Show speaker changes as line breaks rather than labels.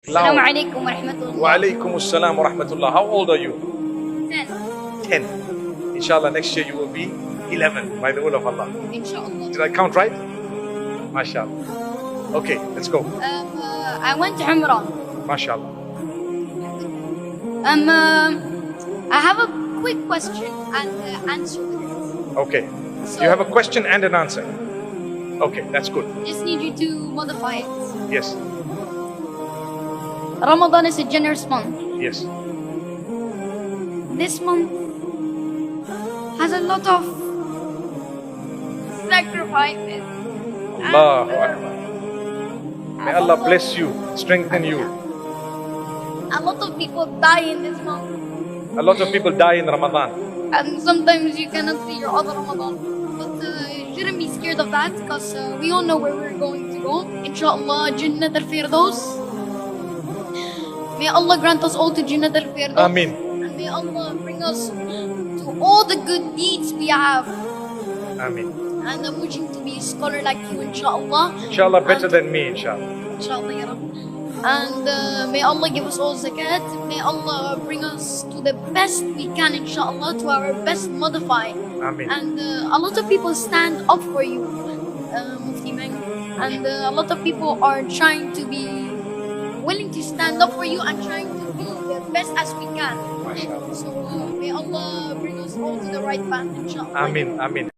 Assalamu
Loud.
alaikum wa rahmatullah.
Wa alaikum assalam wa rahmatullah. How old are you?
10.
10. Inshallah, next year you will be 11 by the will of Allah.
Inshallah.
Did I count right? MashaAllah. Okay, let's go.
I went to Umrah.
MashaAllah.
I have a quick question and answer with it.
Okay.
So,
You have a question and an answer. Okay, that's good.
just need you to modify it.
Yes.
Ramadan is a generous month.
Yes.
This month has a lot of sacrifices.
Allahu Akbar. May Allah bless you, strengthen you.
A lot of people die in this month.
A lot of people die in Ramadan.
And sometimes you cannot see your other Ramadan. But you shouldn't be scared of that because we all know where we're going to go. Inshallah, Jannat al-Firdaus. May Allah grant us all to Jannat al-Firdaus.
Ameen.
And may Allah bring us to all the good deeds we have.
Ameen.
And I'm wishing to be a scholar like you, inshallah.
Inshallah, better than me, inshallah.
Inshallah, ya Rabbi. And may Allah give us all zakat. May Allah bring us to the best we can, inshallah, to our best modify.
Ameen.
And a lot of people stand up for you, Mufti Meng. And a lot of people are trying to be willing to stand up for you and trying to be the best as we can.
MashaAllah.
So may Allah bring us all to the right path, inshallah.
Ameen. Ameen.